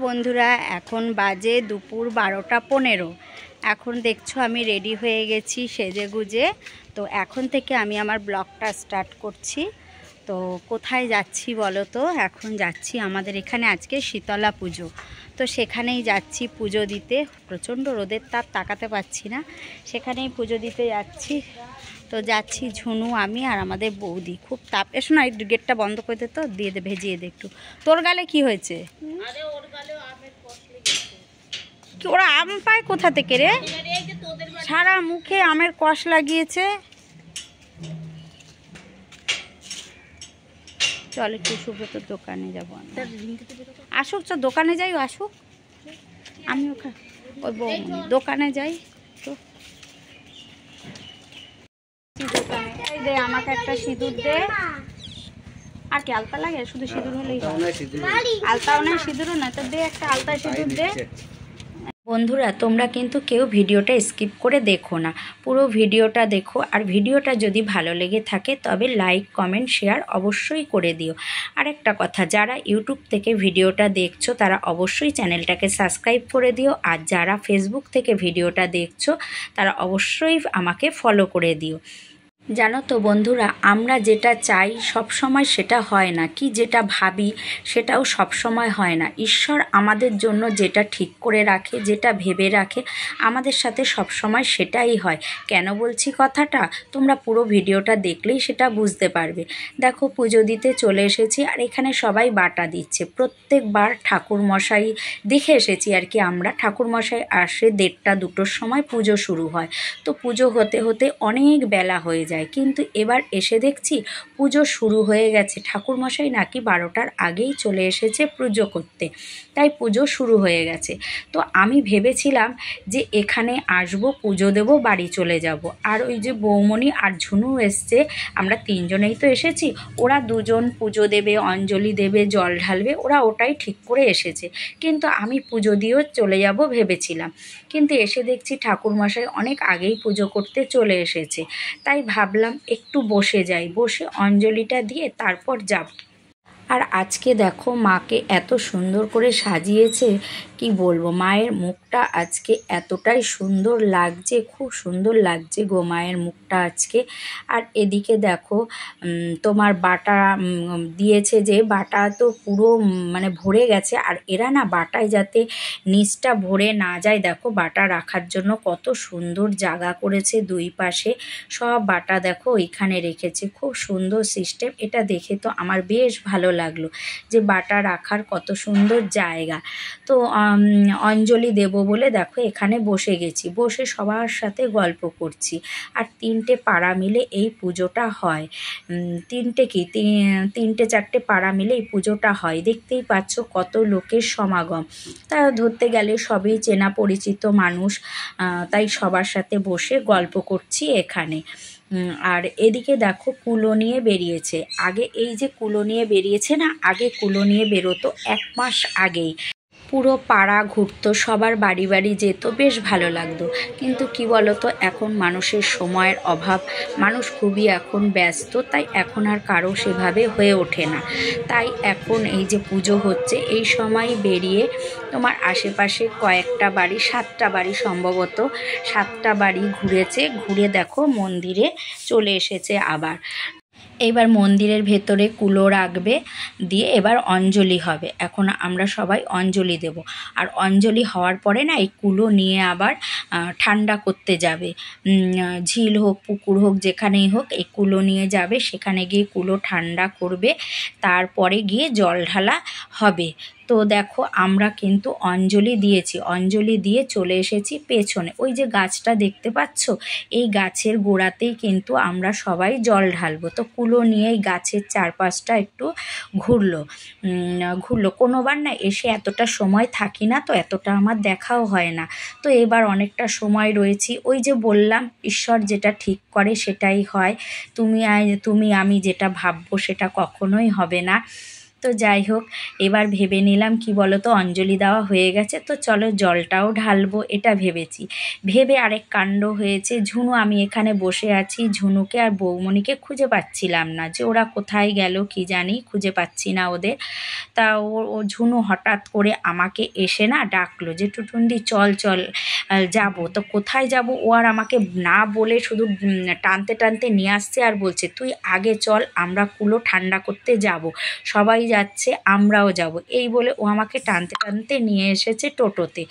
বন্ধুরা, এখন বাজে দুপুর 12টা 15। এখন দেখছো আমি রেডি হয়ে গেছি সেজে গুজে। তো এখন থেকে আমি আমার ব্লগটা স্টার্ট করছি। তো কোথায় যাচ্ছি বলো তো? এখন যাচ্ছি আমাদের এখানে আজকে শীতলা পুজো। তো সেখানেই যাচ্ছি পুজো দিতে। প্রচণ্ড রোদের তাপ, তাকাতে পারছি না। সেখানেই পুজো দিতে যাচ্ছি। তো যাচ্ছি ঝুনু, আমি আর আমাদের বৌদি। খুব তাপ। এসো না, এই গেটটা বন্ধ করে দে, তো দিয়ে দে, ভেজিয়ে দে একটু। তোর গালে কি হয়েছে? কি ওরা আম পায় কোথা থেকে রে? সারা মুখে আমের কষ লাগিয়েছে। চল একটু সুব্রতর দোকানে যাবো। আসুক, চ দোকানে যাই, আসুক। আমি ওখানে ওই দোকানে যাই। তো দোকানে এই দে, আমাকে একটা সিঁদুর দে। আর কি আলতা লাগে? শুধু সিঁদুর হলেই আলতাও নাই, সিঁদুরও না। তো দে একটা আলতা সিঁদুর দে। বন্ধুরা, তোমরা কিন্তু কেউ ভিডিওটা স্কিপ করে দেখো না, পুরো ভিডিওটা দেখো। আর ভিডিওটা যদি ভালো লেগে থাকে তবে লাইক, কমেন্ট, শেয়ার অবশ্যই করে দিও। আর একটা কথা, যারা ইউটিউব থেকে ভিডিওটা দেখছো তারা অবশ্যই চ্যানেলটাকে সাবস্ক্রাইব করে দিও। আর যারা ফেসবুক থেকে ভিডিওটা দেখছো তারা অবশ্যই আমাকে ফলো করে দিও। জানো তো বন্ধুরা, আমরা যেটা চাই সব সময় সেটা হয় না, কি যেটা ভাবি সেটাও সব সময় হয় না। ঈশ্বর আমাদের জন্য যেটা ঠিক করে রাখে, যেটা ভেবে রাখে, আমাদের সাথে সব সময় সেটাই হয়। কেন বলছি কথাটা? তোমরা পুরো ভিডিওটা দেখলেই সেটা বুঝতে পারবে। দেখো, পুজো দিতে চলে এসেছি আর এখানে সবাই বাটা দিচ্ছে। প্রত্যেকবার ঠাকুরমশাই দেখে এসেছি আর কি, আমরা ঠাকুরমশাই আসে 1:30-2টোর সময় পুজো শুরু হয়। তো পুজো হতে হতে অনেক বেলা হয়ে যায়, কিন্তু এবার এসে দেখছি পুজো শুরু হয়ে গেছে। ঠাকুরমশাই নাকি 12টার আগেই চলে এসেছে পুজো করতে, তাই পুজো শুরু হয়ে গেছে। তো আমি ভেবেছিলাম যে এখানে আসবো, পুজো দেব, বাড়ি চলে যাব। আর ওই যে বৌমণি আর ঝুনু এসছে, আমরা 3জনেই তো এসেছি। ওরা 2জন পুজো দেবে, অঞ্জলি দেবে, জল ঢালবে, ওরা ওটাই ঠিক করে এসেছে। কিন্তু আমি পুজো দিয়েও চলে যাব ভেবেছিলাম, কিন্তু এসে দেখছি ঠাকুরমশাই অনেক আগেই পুজো করতে চলে এসেছে। তাই ভাবলাম একটু বসে যাই, বসে অঞ্জলিটা দিয়ে তারপর যাব। আর আজকে দেখো মাকে এত সুন্দর করে সাজিয়েছে, কি বলবো। মায়ের মুখটা আজকে এতটাই সুন্দর লাগছে, খুব সুন্দর লাগছে গো মায়ের মুখটা আজকে। আর এদিকে দেখো তোমার বাটা দিয়েছে, যে বাটা তো পুরো মানে ভরে গেছে। আর এরা না বাটায় যাতে নিচটা ভরে না যায়, দেখো বাটা রাখার জন্য কত সুন্দর জায়গা করেছে। দুই পাশে সব বাটা দেখো ওইখানে রেখেছে, খুব সুন্দর সিস্টেম। এটা দেখে তো আমার বেশ ভালো লাগলো যে বাটা রাখার কত সুন্দর জায়গা। তো অঞ্জলি দেব বলে দেখো এখানে বসে গেছি, বসে সবার সাথে গল্প করছি। আর 3টে পাড়া মিলে এই পুজোটা হয়। 3টে-4টে পাড়া মিলে এই পুজোটা হয়। দেখতেই পাচ্ছ কত লোকের সমাগম। তা ধরতে গেলে সবই চেনা পরিচিত মানুষ, তাই সবার সাথে বসে গল্প করছি এখানে। আর এদিকে দেখো কুলো নিয়ে বেরিয়েছে। আগে এই যে কুলো নিয়ে বেরিয়েছে না, আগে কুলো নিয়ে বেরোতো 1 মাস আগেই। পুরো পাড়া ঘুরতো, সবার বাড়ি বাড়ি যেত, বেশ ভালো লাগতো। কিন্তু কি বলতো, এখন মানুষের সময়ের অভাব, মানুষ খুবই এখন ব্যস্ত, তাই এখন আর কারো সেভাবে হয়ে ওঠে না। তাই এখন এই যে পুজো হচ্ছে এই সময় বেরিয়ে তোমার আশেপাশে কয়েকটা বাড়ি, 7টা বাড়ি সম্ভবত, 7টা বাড়ি ঘুরেছে। ঘুরে দেখো মন্দিরে চলে এসেছে আবার। এইবার মন্দিরের ভেতরে কুলো রাখবে, দিয়ে এবার অঞ্জলি হবে। এখন আমরা সবাই অঞ্জলি দেব। আর অঞ্জলি হওয়ার পরে না এই কুলো নিয়ে আবার ঠান্ডা করতে যাবে। ঝিল হোক, পুকুর হোক, যেখানেই হোক এই কুলো নিয়ে যাবে, সেখানে গিয়ে কুলো ঠান্ডা করবে, তারপরে গিয়ে জল ঢালা হবে। তো দেখো আমরা কিন্তু অঞ্জলি দিয়েছি, অঞ্জলি দিয়ে চলে এসেছি পেছনে। ওই যে গাছটা দেখতে পাচ্ছ, এই গাছের গোড়াতেই কিন্তু আমরা সবাই জল ঢালবো। তো কুলো নিয়ে এই গাছের চারপাশটা একটু ঘুরলো। কোনোবার না এসে এতটা সময় থাকি না, তো এতটা আমার দেখাও হয় না। তো এবার অনেকটা সময় রয়েছি। ওই যে বললাম, ঈশ্বর যেটা ঠিক করে সেটাই হয়। তুমি আমি যেটা ভাববো সেটা কখনোই হবে না। তো যাই হোক, এবার ভেবে নিলাম কি বলো তো, অঞ্জলি দেওয়া হয়ে গেছে তো চলো জলটাও ঢালবো, এটা ভেবেছি। ভেবে আরেক কাণ্ড হয়েছে। ঝুনু, আমি এখানে বসে আছি, ঝুনুকে আর বৌমণিকে খুঁজে পাচ্ছিলাম না, যে ওরা কোথায় গেল কি জানি, খুঁজে পাচ্ছি না ওদের। তা ও ঝুনু হঠাৎ করে আমাকে এসে না ডাকলো যে টুটুন্দি চল চল যাব। তো কোথায় যাব ও আর আমাকে না বলে শুধু টানতে টানতে নিয়ে আসছে আর বলছে তুই আগে চল, আমরা কুলো ঠান্ডা করতে যাব, সবাই যাচ্ছে আমরাও যাব, এই বলে ও আমাকে টানতে টানতে নিয়ে এসেছে টোটোতে।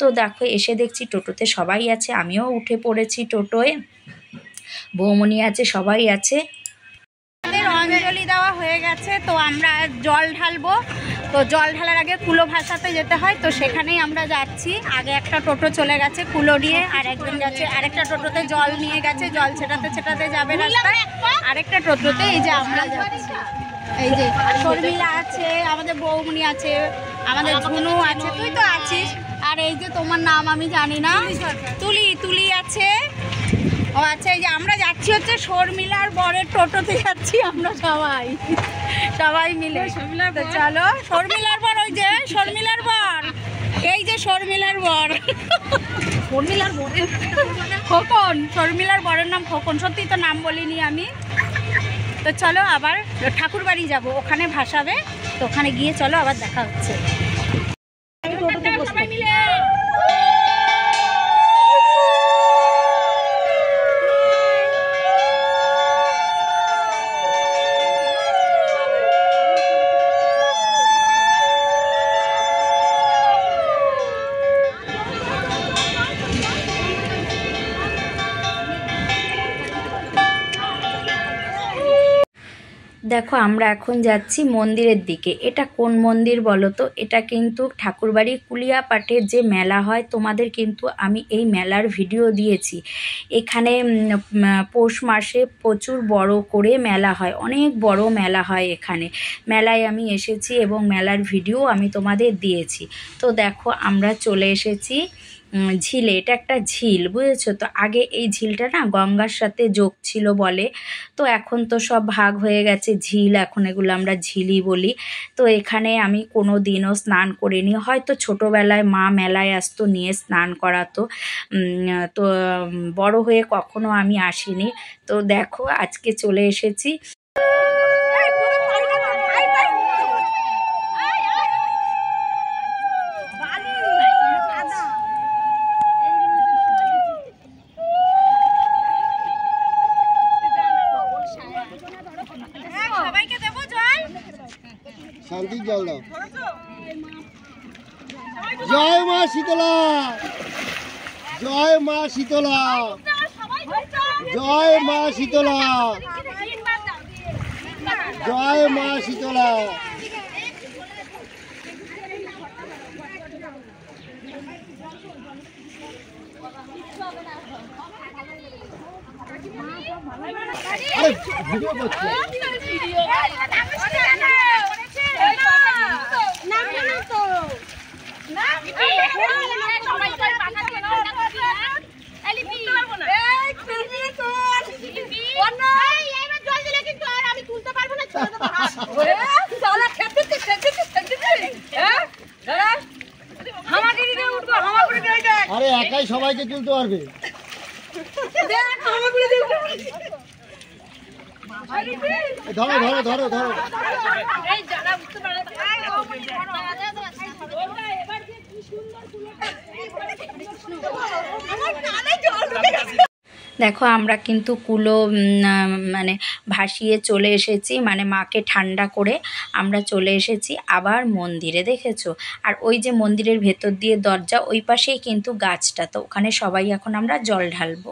তো দেখো এসে দেখছি টোটোতে সবাই আছে, আমিও উঠে পড়েছি টোটোয়, বৌমণি আছে, সবাই আছে। অঞ্জলি দেওয়া হয়ে গেছে, তো আমরা জল ঢালবো। তো জল ঢালার আগে কুলো ভাসাতে যেতে হয়, তো সেখানেই আমরা যাচ্ছি। আগে একটা টোটো চলে গেছে কুলো নিয়ে, আর একজন যাচ্ছে আরেকটা টোটোতে জল নিয়ে গেছে, জল ছেটাতে ছেটাতে যাবে রাস্তায়। আরেকটা টোটোতে এই যে আমরা যাচ্ছি, এই যে শর্মিলা আছে, আমাদের বৌমণি আছে, আমাদের ঝুনু আছে, তুই তো আছিস, আর এই যে তোমার নাম আমি জানি না, তুলি আছে। ও আচ্ছা, এই যে আমরা যাচ্ছি হচ্ছে শর্মিলার বরের টোটোতে যাচ্ছি আমরা সবাই মিলে। তো চলো, শর্মিলার বর, ওই যে শর্মিলার বর, এই যে শর্মিলার বর, খোকন, শর্মিলার বরের নাম খোকন, সত্যি তো নাম বলিনি আমি। তো চলো আবার ঠাকুর বাড়ি যাবো, ওখানে ভাসাবে, তো ওখানে গিয়ে চলো আবার দেখা হচ্ছে। সবাই মিলে দেখো আমরা এখন যাচ্ছি মন্দিরের দিকে। এটা কোন মন্দির বলো তো? এটা কিন্তু ঠাকুরবাড়ি কুলিয়াপাটের যে মেলা হয়, তোমাদের কিন্তু আমি এই মেলার ভিডিও দিয়েছি। এখানে পৌষ মাসে প্রচুর বড় করে মেলা হয়, অনেক বড় মেলা হয় এখানে। মেলায় আমি এসেছি এবং মেলার ভিডিও আমি তোমাদের দিয়েছি। তো দেখো আমরা চলে এসেছি ঝিলে। এটা একটা ঝিল, বুঝেছো তো। আগে এই ঝিলটা না গঙ্গার সাথে যোগ ছিল বলে, তো এখন তো সব ভাগ হয়ে গেছে ঝিল, এখন এগুলো আমরা ঝিলই বলি। তো এখানে আমি কোনো দিনও স্নান করিনি, হয়তো ছোটোবেলায় মা মেলায় আসতো, নিয়ে স্নান করাতো, তো বড় হয়ে কখনো আমি আসিনি। তো দেখো আজকে চলে এসেছি। শান্তির জল দাও। জয় মা শীতলা, জয় মা শীতলা, জয় মা শীতলা, জয় মা শীতলা। ভিডিও করছি। আরে একাই সবাইকে তুলতে পারবে। ধরো ধরো ধরো ধরো। দেখো আমরা কিন্তু কুলো মানে ভাসিয়ে চলে এসেছি, মানে মাকে ঠান্ডা করে আমরা চলে এসেছি আবার মন্দিরে, দেখেছো। আর ওই যে মন্দিরের ভেতর দিয়ে দরজা, ওই পাশেই কিন্তু গাছটা, তো ওখানে সবাই এখন আমরা জল ঢালবো।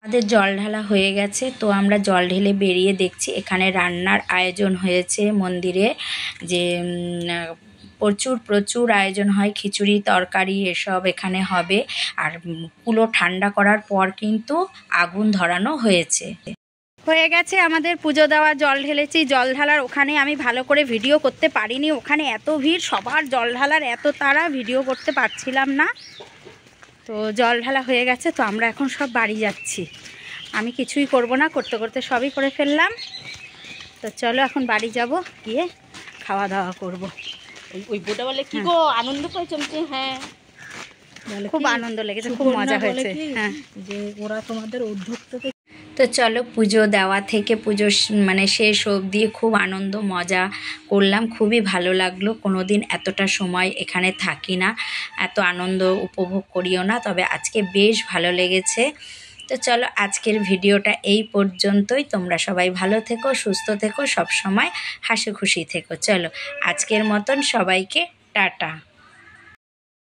আমাদের জল ঢালা হয়ে গেছে, তো আমরা জল ঢেলে বেরিয়ে দেখছি এখানে রান্নার আয়োজন হয়েছে মন্দিরে, যে প্রচুর আয়োজন হয়, খিচুড়ি তরকারি এসব এখানে হবে। আর কুলো ঠান্ডা করার পর কিন্তু আগুন ধরানো হয়েছে। হয়ে গেছে আমাদের পুজো দেওয়া, জল ঢেলেছি। জল ঢালার ওখানে আমি ভালো করে ভিডিও করতে পারিনি, ওখানে এত ভিড়, সবার জল ঢালার এত তাড়া, ভিডিও করতে পারছিলাম না। তো জল ঢালা হয়ে গেছে, তো আমরা এখন সব বাড়ি যাচ্ছি। আমি কিছুই করব না, করতে করতে সবই করে ফেললাম। তো চলো এখন বাড়ি যাব, গিয়ে খাওয়া দাওয়া করব। ওই বোটা বলে কি গো আনন্দ পেয়েছ? হ্যাঁ খুব আনন্দ লেগেছে, খুব মজা হয়েছে। হ্যাঁ, যে ওরা তোমাদের উদ্ধত্ততে। তো চলো পুজো দেওয়া থেকে পুজো মানে শেষ অবধি খুব আনন্দ মজা করলাম, খুবই ভালো লাগলো। কোনো দিন এতটা সময় এখানে থাকি না, এত আনন্দ উপভোগ করিও না, তবে আজকে বেশ ভালো লেগেছে। তো চলো আজকের ভিডিওটা এই পর্যন্তই। তোমরা সবাই ভালো থেকো, সুস্থ থেকো, সব সময় হাসি খুশি থেকো। চলো আজকের মতন সবাইকে টাটা।